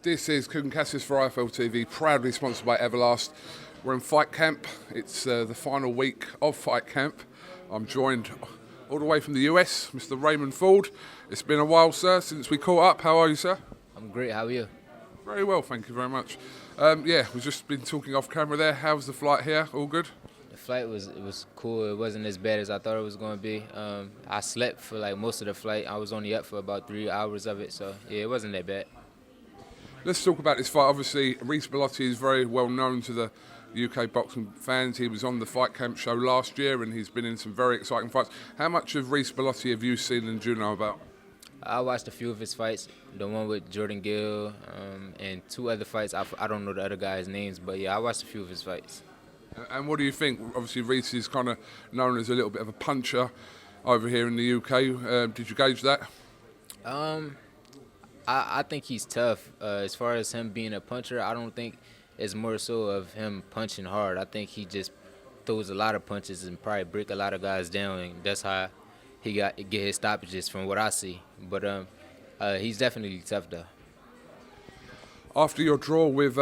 This is KUGAN CASSIUS for IFL TV, proudly sponsored by Everlast. We're in fight camp. It's the final week of fight camp. I'm joined all the way from the US, Mr. Raymond Ford. It's been a while, sir, since we caught up. How are you, sir? I'm great. How are you? Very well, thank you very much. We've just been talking off camera there. How's the flight here? All good? The flight was cool. It wasn't as bad as I thought it was going to be. I slept for like most of the flight. I was only up for about 3 hours of it, so yeah, it wasn't that bad. Let's talk about this fight. Obviously, Rhys Bellotti is very well known to the UK boxing fans. He was on the Fight Camp show last year and he's been in some very exciting fights. How much of Rhys Bellotti have you seen and do you know about? I watched a few of his fights, the one with Jordan Gill and 2 other fights. I don't know the other guys' names, but yeah, I watched a few of his fights. And what do you think? Obviously, Rhys is kind of known as a little bit of a puncher over here in the UK. Did you gauge that? I think he's tough. As far as him being a puncher, I don't think it's more so of him punching hard. I think he just throws a lot of punches and probably break a lot of guys down, and that's how he get his stoppages from what I see. But he's definitely tough, though. After your draw with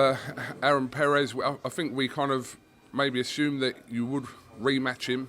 Aaron Perez, I think we kind of maybe assumed that you would rematch him,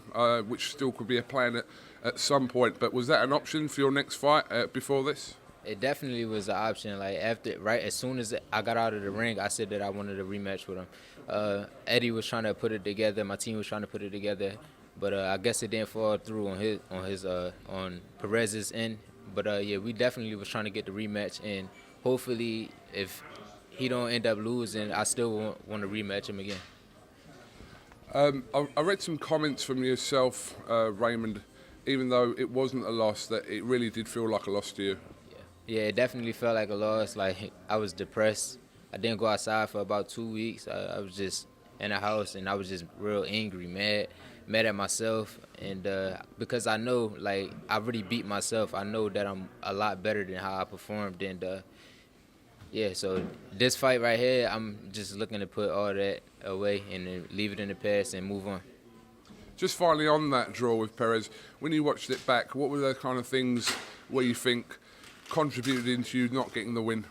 which still could be a plan at some point. But was that an option for your next fight before this? It definitely was an option. Like as soon as I got out of the ring, I said that I wanted a rematch with him. Eddie was trying to put it together. My team was trying to put it together, but I guess it didn't fall through on Perez's end. But yeah, we definitely was trying to get the rematch, and hopefully, if he don't end up losing, I still want to rematch him again. I read some comments from yourself, Raymond. Even though it wasn't a loss, that it really did feel like a loss to you. Yeah, it definitely felt like a loss. Like, I was depressed. I didn't go outside for about 2 weeks. I was just in the house, and I was just real angry, mad at myself. And because I know, like, I really beat myself. I know that I'm a lot better than how I performed. And, yeah, so this fight right here, I'm just looking to put all that away and then leave it in the past and move on. Just finally on that draw with Perez, when you watched it back, what were the kind of things where you think contributed into you not getting the win?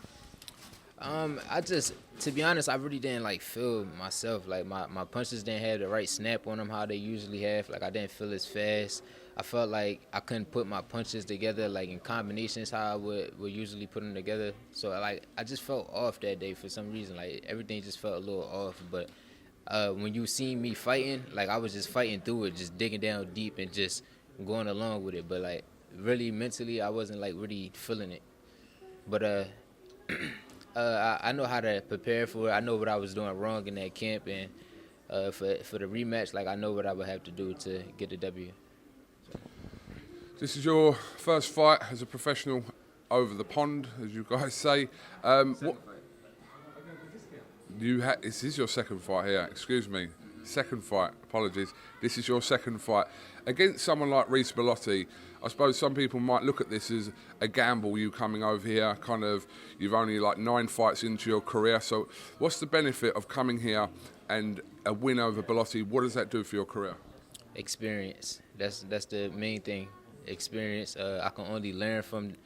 To be honest, I really didn't like feel myself. Like my punches didn't have the right snap on them how they usually have. Like I didn't feel as fast. I felt like I couldn't put my punches together like in combinations how I would usually put them together. So like I just felt off that day for some reason. Like everything just felt a little off. But when you see me fighting, like I was just fighting through it, just digging down deep and just going along with it. But like really mentally, I wasn't like really feeling it. But I know how to prepare for it. I know what I was doing wrong in that camp, and for the rematch, like I know what I would have to do to get the W. This is your first fight as a professional over the pond, as you guys say. This is your second fight here. Excuse me. Second fight. Apologies. This is your second fight against someone like Rhys Bellotti. I suppose some people might look at this as a gamble, you coming over here, kind of, you've only like 9 fights into your career. So what's the benefit of coming here and a win over Bellotti? What does that do for your career? Experience. That's the main thing. Experience. I can only learn from,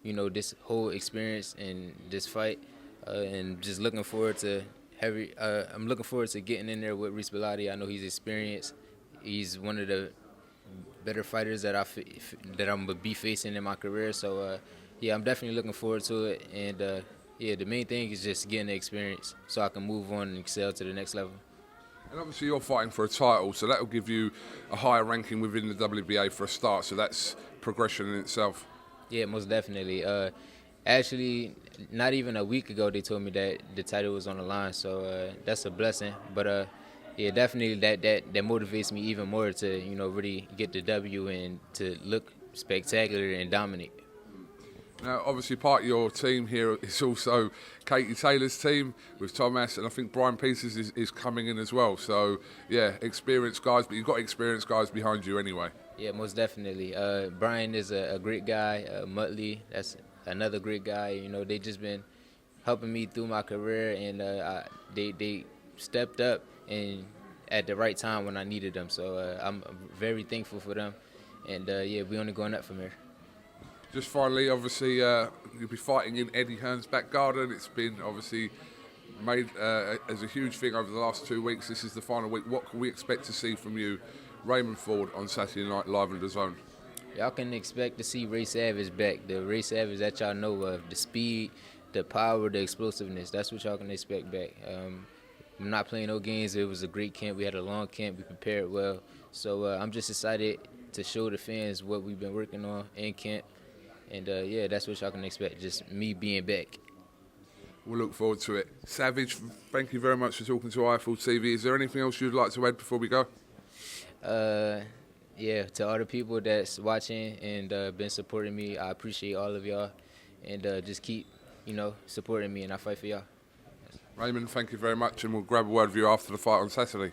this whole experience in this fight, and just looking forward to I'm looking forward to getting in there with Rhys Bellotti. I know he's experienced. He's one of the better fighters that I'm gonna be facing in my career. So yeah, I'm definitely looking forward to it. And yeah, the main thing is just getting the experience so I can move on and excel to the next level. And obviously you're fighting for a title, so that will give you a higher ranking within the WBA for a start. So that's progression in itself. Yeah, most definitely. Actually, not even a week ago they told me that the title was on the line, so that's a blessing. But yeah, definitely that motivates me even more to really get the W and to look spectacular and dominate. Now, obviously, part of your team here is also Katie Taylor's team with Thomas, and I think Brian Pieces is coming in as well. So, yeah, experienced guys, but you've got experienced guys behind you anyway. Yeah, most definitely. Brian is a great guy. Muttley, that's another great guy. They just been helping me through my career, and they stepped up and at the right time when I needed them. So I'm very thankful for them, and yeah, we only going up from here. Just finally, obviously, You'll be fighting in Eddie Hearn's back garden. It's been obviously made as a huge thing over the last 2 weeks. This is the final week. What can we expect to see from you, Raymond Ford, on Saturday night live on DAZN? Y'all can expect to see Ray Savage back. The Ray Savage that y'all know of, the speed, the power, the explosiveness. That's what y'all can expect back. I'm not playing no games. It was a great camp. We had a long camp. We prepared well. So I'm just excited to show the fans what we've been working on in camp. And, yeah, that's what y'all can expect, just me being back. We'll look forward to it. Savage, thank you very much for talking to iFull TV. Is there anything else you'd like to add before we go? Yeah, to all the people that's watching and been supporting me, I appreciate all of y'all. And just keep, supporting me, and I fight for y'all. Raymond, thank you very much, and we'll grab a word with you after the fight on Saturday.